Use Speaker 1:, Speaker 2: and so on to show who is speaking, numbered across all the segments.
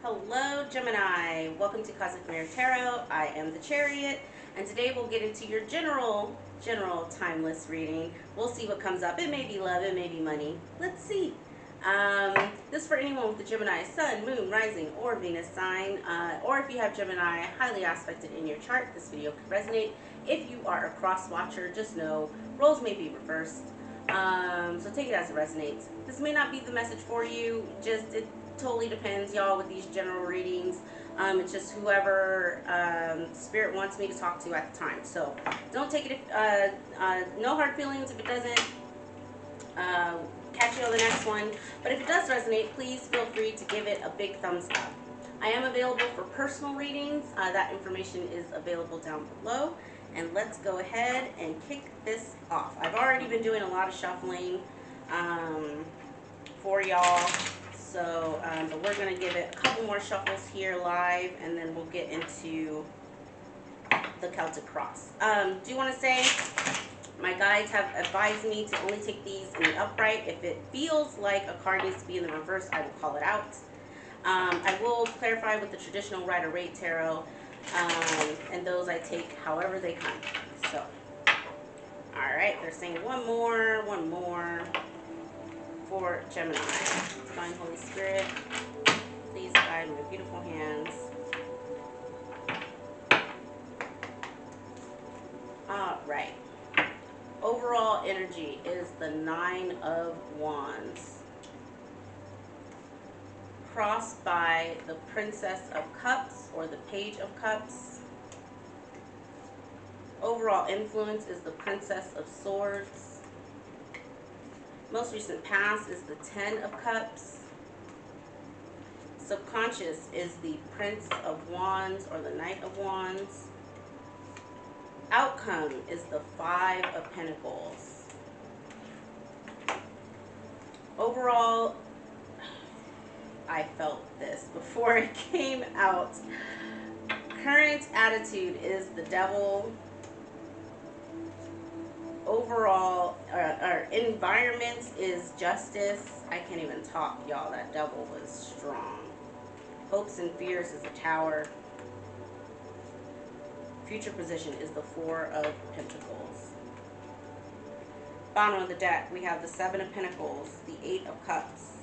Speaker 1: Hello, Gemini. Welcome to Cosmic Mirror Tarot. I am the Chariot, and today we'll get into your general timeless reading. We'll see what comes up. It may be love, it may be money. Let's see. This is for anyone with the Gemini Sun, Moon, Rising, or Venus sign, or if you have Gemini highly aspected in your chart, this video could resonate. If you are a cross watcher, just know roles may be reversed. So take it as it resonates. This may not be the message for you. It totally depends, y'all, with these general readings. It's just whoever Spirit wants me to talk to at the time. So don't take it no hard feelings if it doesn't. Catch you on the next one. But if it does resonate, please feel free to give it a big thumbs up. I am available for personal readings. That information is available down below. And let's go ahead and kick this off. I've already been doing a lot of shuffling for y'all. So, but we're going to give it a couple more shuffles here live, and then we'll get into the Celtic Cross. Do want to say, my guides have advised me to only take these in the upright. If it feels like a card needs to be in the reverse, I will call it out. I will clarify with the traditional Rider-Waite Tarot, and those I take however they come. So, alright, they're saying one more for Gemini. Divine Holy Spirit, please guide my beautiful hands. Alright. Overall energy is the Nine of Wands, crossed by the Princess of Cups or the Page of Cups. Overall influence is the Princess of Swords. Most recent past is the Ten of Cups. Subconscious is the Prince of Wands or the Knight of Wands. Outcome is the Five of Pentacles. Overall, I felt this before it came out. Current attitude is the Devil. Overall, our environment is Justice. I can't even talk, y'all. That Devil was strong. Hopes and fears is the Tower. Future position is the Four of Pentacles. Bottom of the deck, we have the Seven of Pentacles, the Eight of Cups,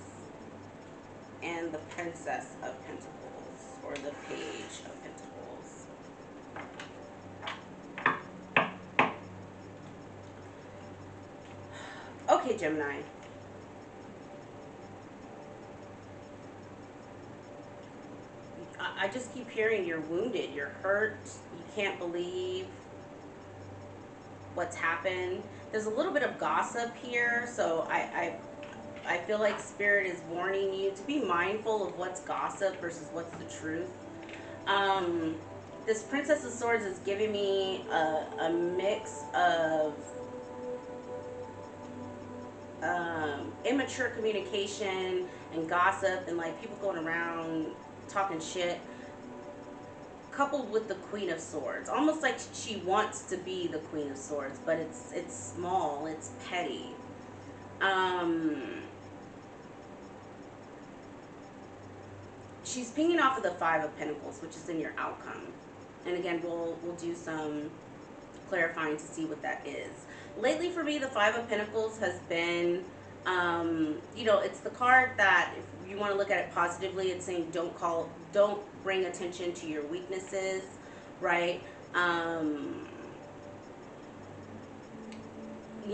Speaker 1: and the Princess of Pentacles, or the Page of Pentacles. Okay, Gemini. I just keep hearing you're wounded, you're hurt, you can't believe what's happened. There's a little bit of gossip here, so I feel like Spirit is warning you to be mindful of what's gossip versus what's the truth. This Princess of Swords is giving me a mix of immature communication and gossip and like people going around talking shit, coupled with the Queen of Swords. Almost like she wants to be the Queen of Swords, but it's small, it's petty. She's pinging off of the Five of Pentacles, which is in your outcome. And again, we'll do some clarifying to see what that is. Lately for me, the Five of Pentacles has been, you know, it's the card that if you want to look at it positively, it's saying don't bring attention to your weaknesses, right? You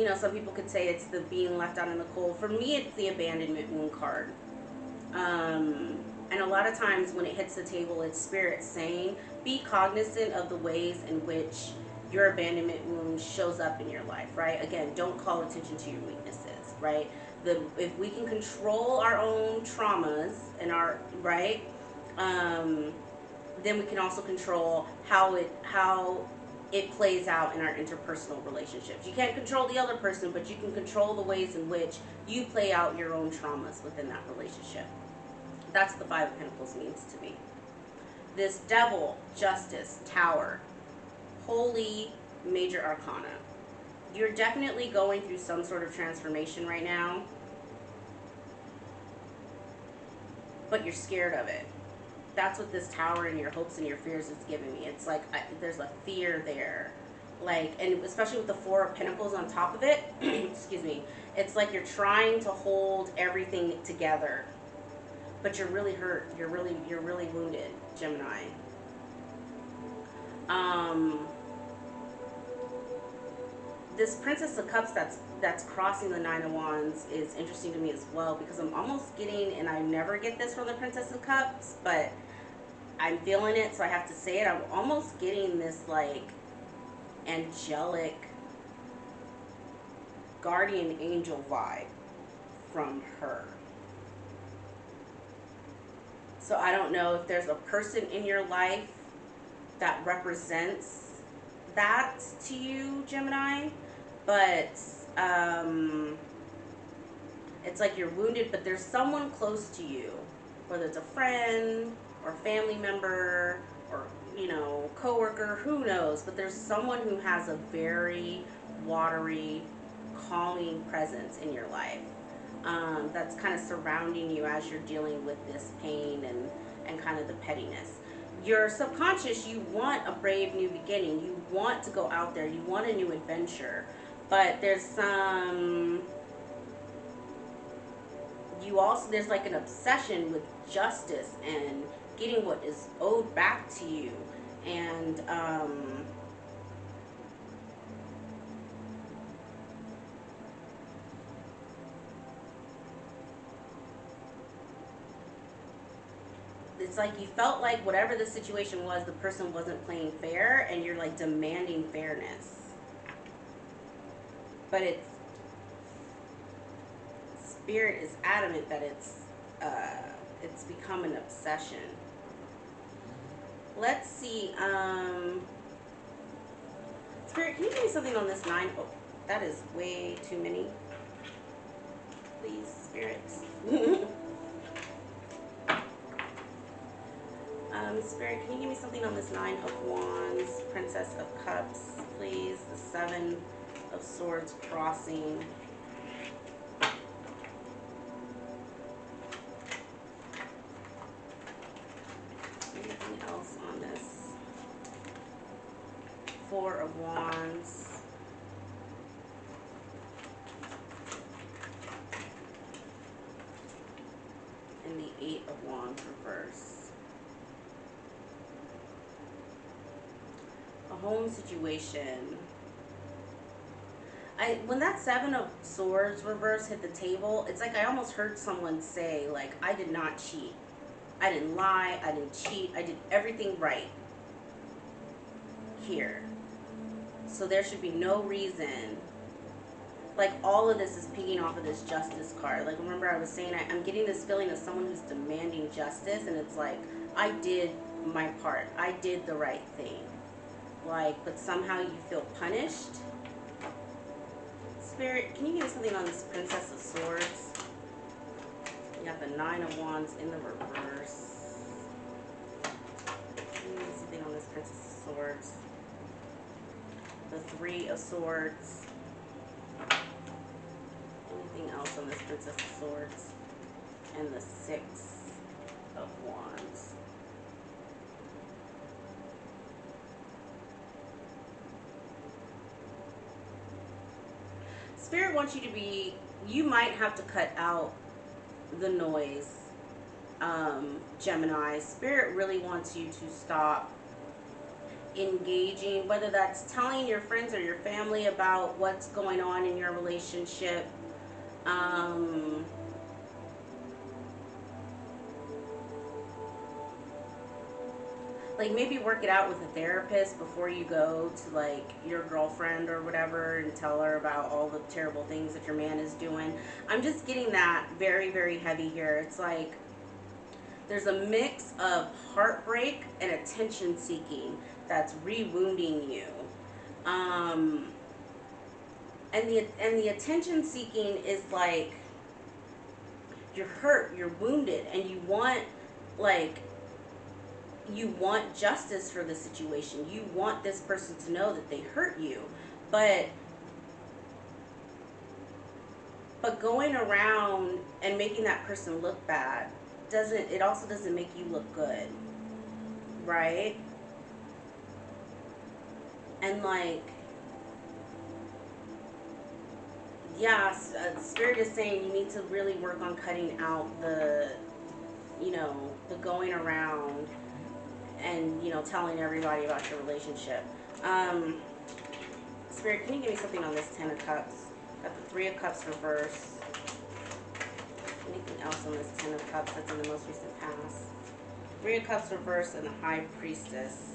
Speaker 1: know, some people could say it's the being left out in the cold. For me, it's the abandonment wound card. And a lot of times when it hits the table, it's Spirit saying, be cognizant of the ways in which your abandonment wound shows up in your life, right? Again, don't call attention to your weaknesses, right? If we can control our own traumas and our, right, then we can also control how it plays out in our interpersonal relationships. You can't control the other person, but you can control the ways in which you play out your own traumas within that relationship. That's what the Five of Pentacles means to me. This Devil, Justice, Tower, Holy Major Arcana. You're definitely going through some sort of transformation right now, but you're scared of it. That's what this Tower and your hopes and your fears is giving me. It's like there's a fear there, like, and especially with the Four of Pentacles on top of it. Excuse me. It's like you're trying to hold everything together, but you're really hurt. You're really wounded, Gemini. This Princess of Cups that's crossing the Nine of Wands is interesting to me as well, because I'm almost getting, and I never get this from the Princess of Cups, but I'm feeling it, so I have to say it. I'm almost getting this like angelic guardian angel vibe from her. So I don't know if there's a person in your life that represents that to you, Gemini, but it's like you're wounded, but there's someone close to you, whether it's a friend or family member or, you know, coworker, who knows, but there's someone who has a very watery, calming presence in your life, that's kind of surrounding you as you're dealing with this pain and kind of the pettiness. Your subconscious, you want a brave new beginning. You want to go out there. You want a new adventure. But there's some... there's like an obsession with justice and getting what is owed back to you. And, it's like you felt like whatever the situation was, the person wasn't playing fair, and you're like demanding fairness. But Spirit is adamant that it's become an obsession. Let's see. Spirit, can you give me something on this 9? Oh, that is way too many. Please, Spirit. Spirit, can you give me something on this 9 of Wands, Princess of Cups, please? The 7 of Swords crossing. Anything else on this? 4 of Wands. And the 8 of Wands reverse. A home situation. When that 7 of Swords reverse hit the table, it's like I almost heard someone say, like, I did not cheat. I didn't lie. I didn't cheat. I did everything right here. So there should be no reason. Like, all of this is picking off of this Justice card. Like, remember I was saying, I'm getting this feeling of someone who's demanding justice, and it's like, I did my part. I did the right thing. Like, but somehow you feel punished. Spirit, can you give me something on this Princess of Swords? You got the 9 of Wands in the reverse. Can you give me something on this Princess of Swords? The 3 of Swords. Anything else on this Princess of Swords? And the 6 of Wands. Spirit wants you to be, you might have to cut out the noise, Gemini. Spirit really wants you to stop engaging, whether that's telling your friends or your family about what's going on in your relationship. Like, maybe work it out with a therapist before you go to, like, your girlfriend or whatever and tell her about all the terrible things that your man is doing. I'm just getting that very, very heavy here. It's like there's a mix of heartbreak and attention seeking that's re-wounding you. And the attention seeking is like you're hurt, you're wounded, and you want, like, you want justice for the situation. You want this person to know that they hurt you. But going around and making that person look bad it also doesn't make you look good, right? And like, yeah, Spirit is saying you need to really work on cutting out the, the going around and, telling everybody about your relationship. Spirit, can you give me something on this Ten of Cups? Got the Three of Cups reverse. Anything else on this Ten of Cups that's in the most recent past? Three of Cups reverse and the High Priestess.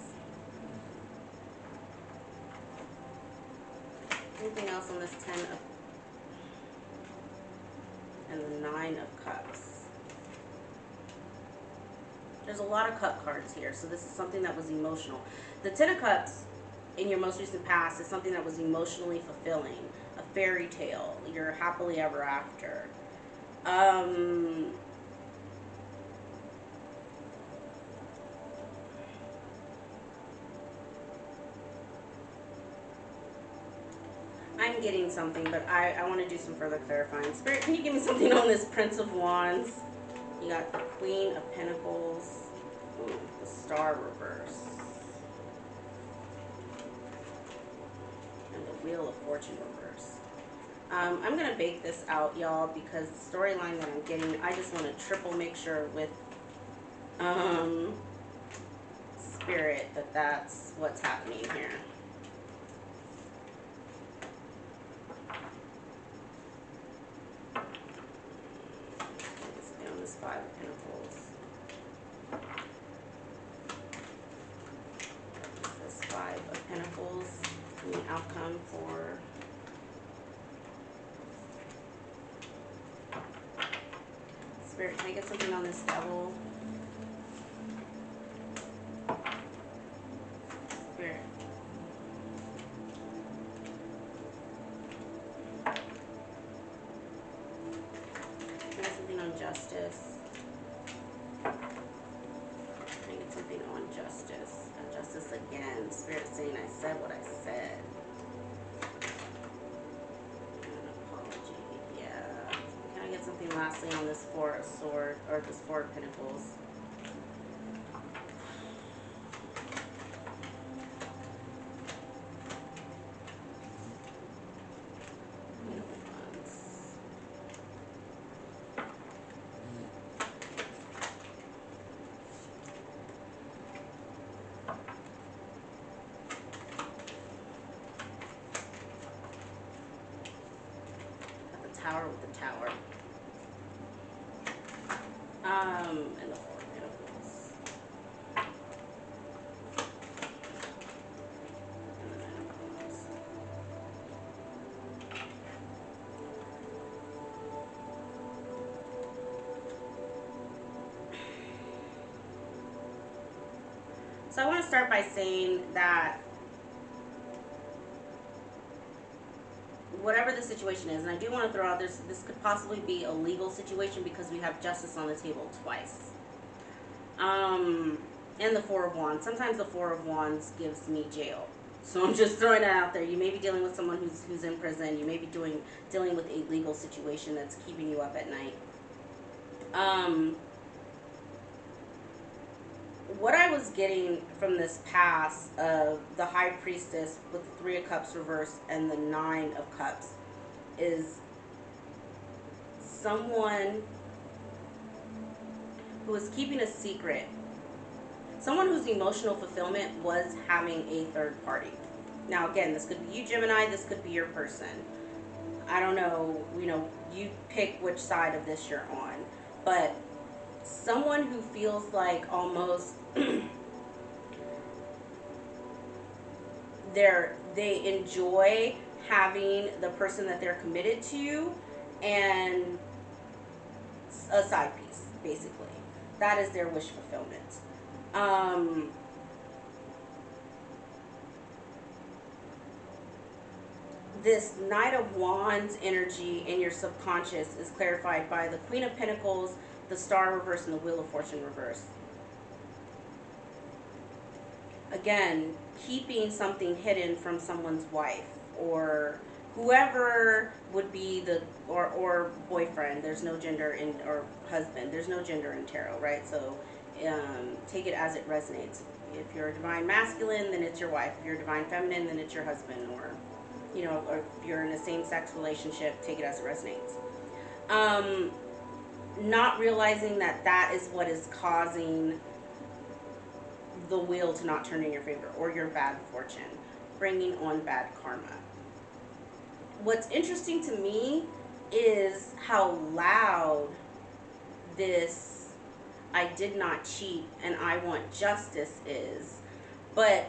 Speaker 1: Anything else on this Ten of... and the Nine of Cups. There's a lot of cup cards here, so this is something that was emotional. The Ten of Cups in your most recent past is something that was emotionally fulfilling. A fairy tale. You're happily ever after. I'm getting something, but I want to do some further clarifying. Spirit, can you give me something on this Prince of Wands? You got the Queen of Pentacles. Ooh, the Star reverse. And the Wheel of Fortune reverse. I'm going to bake this out, y'all, because the storyline that I'm getting, I just want to triple make sure with Spirit that that's what's happening here. Let's stay on this Five of Pentacles. This Five of Pentacles, and the outcome for... Spirit, can I get something on this Devil? Spirit. Can I get something on Justice? Can I get something on Justice? Justice again. Spirit saying I said what I said. Get something lastly on this Four of Swords, or this Four of Pentacles. Got the Tower with the Tower. And the Four of Pentacles. And the Nine of Cups. So I want to start by saying that whatever the situation is, and I do want to throw out this could possibly be a legal situation because we have Justice on the table twice. And the Four of Wands. Sometimes the Four of Wands gives me jail. So I'm just throwing that out there. You may be dealing with someone who's in prison. You may be dealing with a legal situation that's keeping you up at night. What I was getting from this pass of the High Priestess with the Three of Cups reversed and the Nine of Cups is someone who is keeping a secret. Someone whose emotional fulfillment was having a third party. Now again, this could be you, Gemini, this could be your person. I don't know, you pick which side of this you're on. But someone who feels like almost they enjoy having the person that they're committed to and a side piece, basically. That is their wish fulfillment. This Knight of Wands energy in your subconscious is clarified by the Queen of Pentacles, the Star reverse, and the Wheel of Fortune reverse. Again, keeping something hidden from someone's wife, or whoever would be the or boyfriend, there's no gender in, or husband, there's no gender in tarot, right? So take it as it resonates. If you're a divine masculine, then it's your wife. If you're a divine feminine, then it's your husband, or or if you're in a same-sex relationship, take it as it resonates. Not realizing that that is what is causing the wheel to not turn in your favor, or your bad fortune, bringing on bad karma. What's interesting to me is how loud this "I did not cheat and I want justice" is, but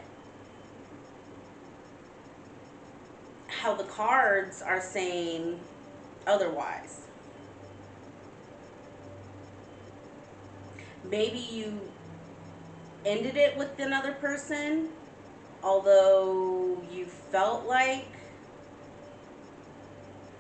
Speaker 1: how the cards are saying otherwise. Maybe you ended it with another person, although you felt like,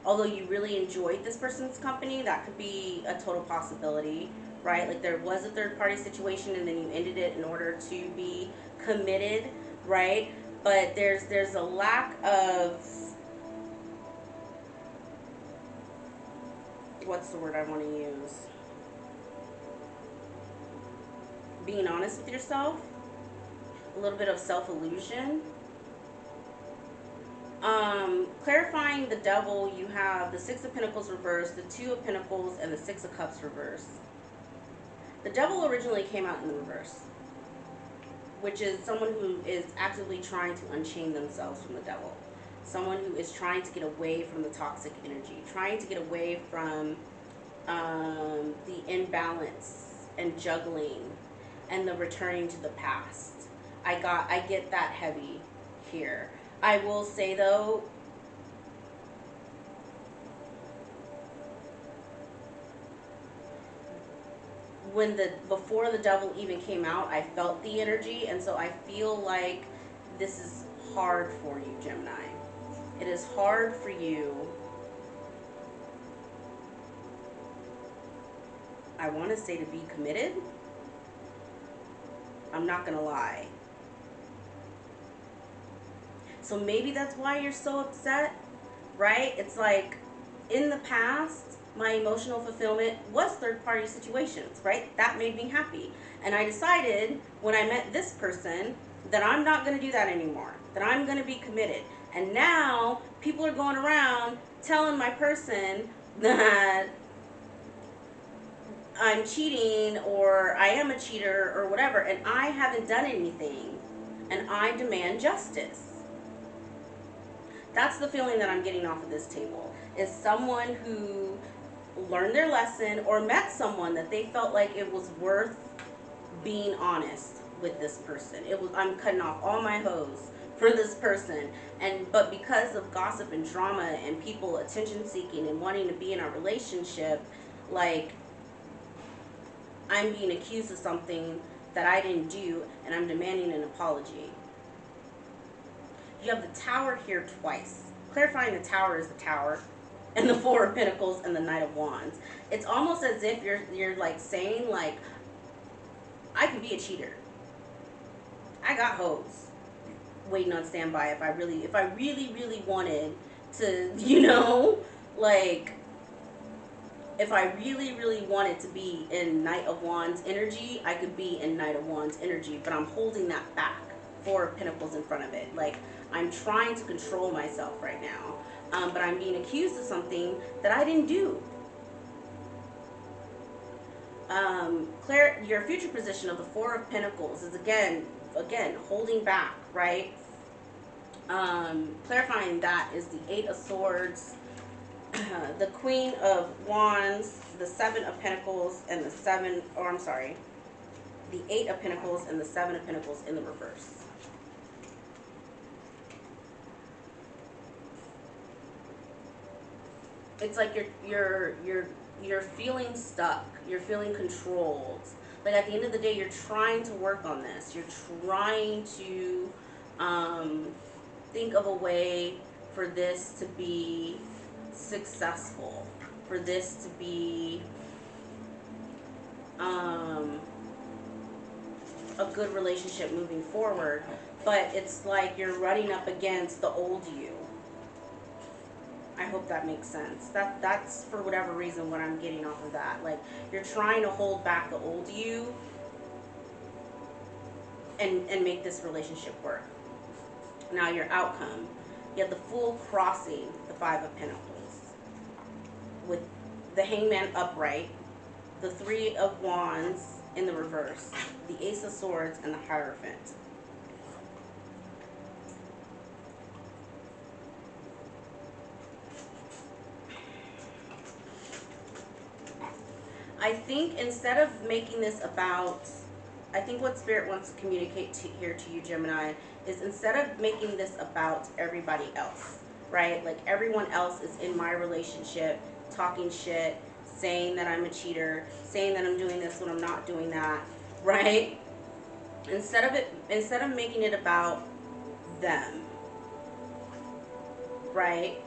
Speaker 1: although you really enjoyed this person's company. That could be a total possibility, right? Like there was a third party situation and then you ended it in order to be committed, right? But there's a lack of, what's the word I want to use? Being honest with yourself, a little bit of self-illusion. Clarifying the devil, you have the Six of Pentacles reversed, the Two of Pentacles, and the Six of Cups reversed. The devil originally came out in the reverse, which is someone who is actively trying to unchain themselves from the devil. Someone who is trying to get away from the toxic energy, trying to get away from the imbalance and juggling and the returning to the past. I get that heavy here. I will say though, before the devil even came out, I felt the energy, and so I feel like this is hard for you, Gemini. It is hard for you. I want to say to be committed. I'm not gonna lie. So maybe that's why you're so upset, right? It's like, in the past, my emotional fulfillment was third-party situations, right? That made me happy. And I decided when I met this person that I'm not going to do that anymore, that I'm going to be committed. And now people are going around telling my person that I'm cheating, or I am a cheater, or whatever, and I haven't done anything, and I demand justice. That's the feeling that I'm getting off of this table, is someone who learned their lesson or met someone that they felt like it was worth being honest with this person. I'm cutting off all my hose for this person, but because of gossip and drama and people attention seeking and wanting to be in a relationship, like, I'm being accused of something that I didn't do, and I'm demanding an apology. You have the Tower here twice. Clarifying the Tower is the Tower, and the Four of Pentacles, and the Knight of Wands. It's almost as if you're like saying, like, I can be a cheater. I got hoes waiting on standby if I really wanted to, like, if I really wanted to be in Knight of Wands energy, I could be in Knight of Wands energy, but I'm holding that back. Four of Pentacles in front of it. Like, I'm trying to control myself right now, but I'm being accused of something that I didn't do. Your future position of the Four of Pentacles is again holding back, right? Clarifying that is the Eight of Swords, the Queen of Wands, the Seven of Pentacles, and the the Eight of Pentacles and the Seven of Pentacles in the reverse. It's like you're feeling stuck. You're feeling controlled. Like, at the end of the day, you're trying to work on this. You're trying to think of a way for this to be successful, for this to be a good relationship moving forward. But it's like you're running up against the old you. I hope that makes sense. That's for whatever reason what I'm getting off of that. Like, you're trying to hold back the old you and make this relationship work. Now your outcome. You have the Fool crossing the Five of Pentacles with the Hangman upright, the Three of Wands in the reverse, the Ace of Swords, and the Hierophant. I think instead of making this about, I think what Spirit wants to communicate here to you, Gemini, is instead of making this about everybody else, right? Like, everyone else is in my relationship talking shit, saying that I'm a cheater, saying that I'm doing this when I'm not doing that, right? Instead of making it about them, right?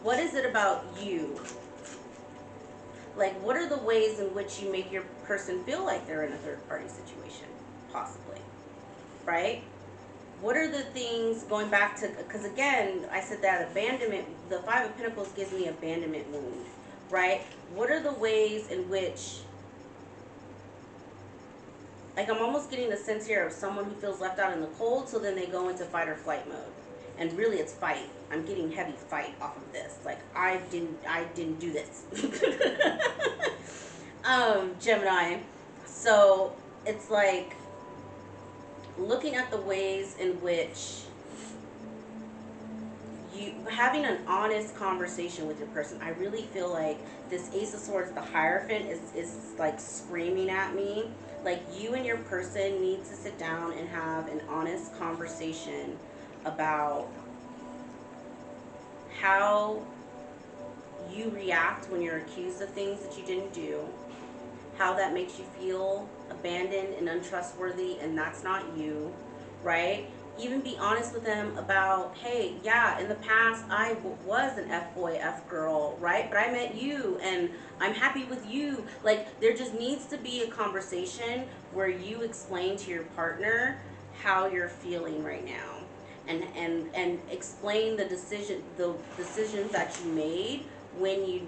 Speaker 1: What is it about you? Like, what are the ways in which you make your person feel like they're in a third-party situation? Possibly, right? What are the things, going back to, because again, I said that abandonment, the Five of Pentacles gives me abandonment wound, right? What are the ways in which, like, I'm almost getting the sense here of someone who feels left out in the cold, so then they go into fight or flight mode. And really it's fight. I'm getting heavy fight off of this. Like, I didn't do this. Gemini. So it's like looking at the ways in which you having an honest conversation with your person. I really feel like this Ace of Swords, the Hierophant, is like screaming at me. Like, you and your person need to sit down and have an honest conversation about how you react when you're accused of things that you didn't do, how that makes you feel abandoned and untrustworthy, and that's not you, right? Even be honest with them about, hey, yeah, in the past I was an F-boy, F-girl, right? But I met you and I'm happy with you. Like, there just needs to be a conversation where you explain to your partner how you're feeling right now. And explain the decisions that you made when you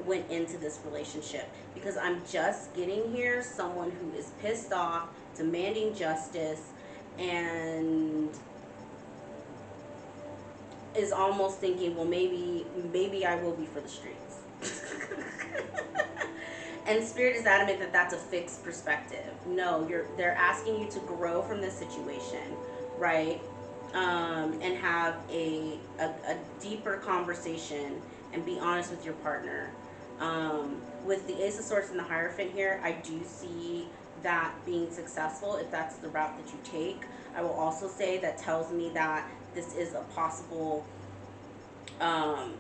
Speaker 1: went into this relationship. Because I'm just getting here someone who is pissed off, demanding justice, and is almost thinking, well, maybe I will be for the streets. And Spirit is adamant that that's a fixed perspective. No, they're asking you to grow from this situation, right? And have a deeper conversation and be honest with your partner. With the Ace of Swords and the Hierophant here, I do see that being successful if that's the route that you take. I will also say that tells me that this is a possible, and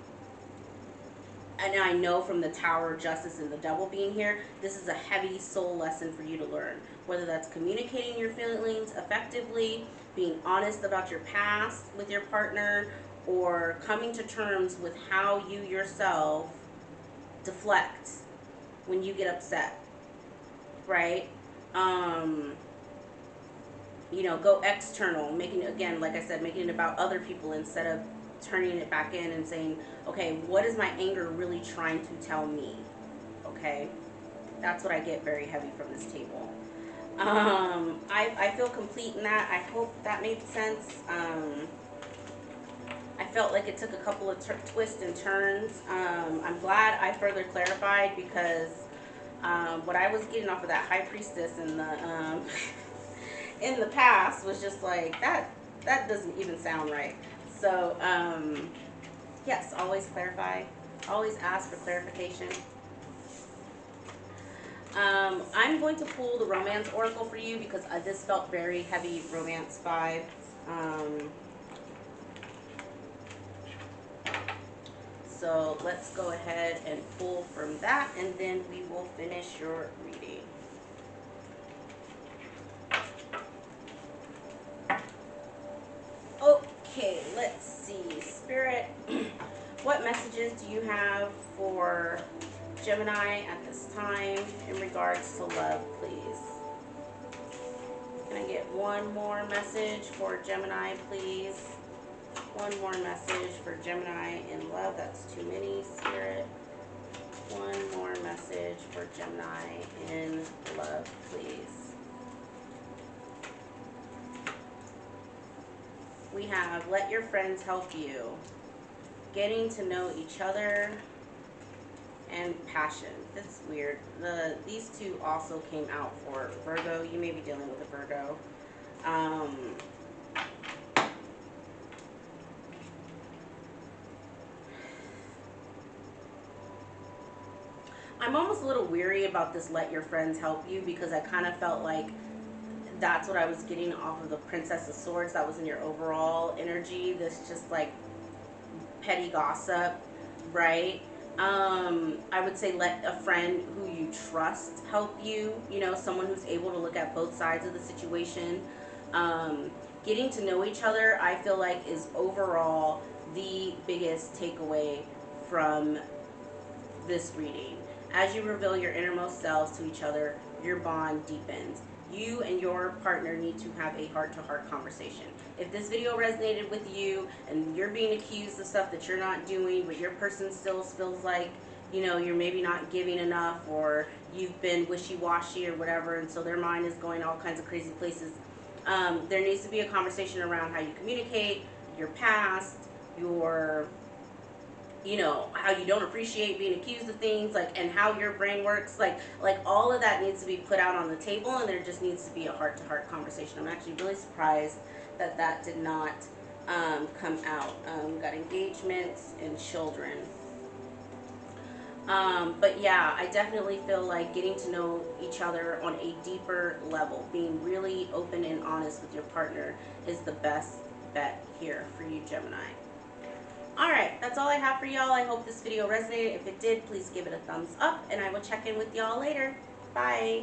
Speaker 1: I know from the Tower of Justice and the Devil being here, this is a heavy soul lesson for you to learn. Whether that's communicating your feelings effectively, being honest about your past with your partner, or coming to terms with how you yourself deflect when you get upset, right? You know, go external, making it, again, like I said, making it about other people instead of turning it back in and saying, okay, what is my anger really trying to tell me? Okay, that's what I get very heavy from this table. I feel complete in that. I hope that made sense. I felt like it took a couple of twists and turns. I'm glad I further clarified, because what I was getting off of that High Priestess in the in the past was just like, that doesn't even sound right. So yes, always clarify, always ask for clarification. I'm going to pull the Romance Oracle for you, because this felt very heavy romance vibe. So let's go ahead and pull from that, and then we will finish your reading. Okay, let's see. Spirit, what messages do you have for Gemini at this time in regards to love, please? Can I get one more message for Gemini, please? One more message for Gemini in love. That's too many, Spirit. One more message for Gemini in love, please. We have let your friends help you. Getting to know each other. And passion. That's weird. These two also came out for Virgo. You may be dealing with a Virgo. I'm almost a little weary about this let your friends help you, because I kind of felt like that's what I was getting off of the Princess of Swords. That was in your overall energy. This just like petty gossip, right? I would say let a friend who you trust help you, you know, someone who's able to look at both sides of the situation. Getting to know each other, I feel like, is overall the biggest takeaway from this reading. As you reveal your innermost selves to each other, your bond deepens. You and your partner need to have a heart-to-heart conversation. If this video resonated with you and you're being accused of stuff that you're not doing, but your person still feels like, you know, you're maybe not giving enough, or you've been wishy-washy or whatever, and so their mind is going all kinds of crazy places, there needs to be a conversation around how you communicate, your past, your, you know, how you don't appreciate being accused of things, like, and how your brain works, like all of that needs to be put out on the table, and there just needs to be a heart-to-heart conversation. I'm actually really surprised that that did not come out. We got engagements and children. But yeah, I definitely feel like getting to know each other on a deeper level, being really open and honest with your partner, is the best bet here for you, Gemini. Alright, that's all I have for y'all. I hope this video resonated. If it did, please give it a thumbs up, and I will check in with y'all later. Bye.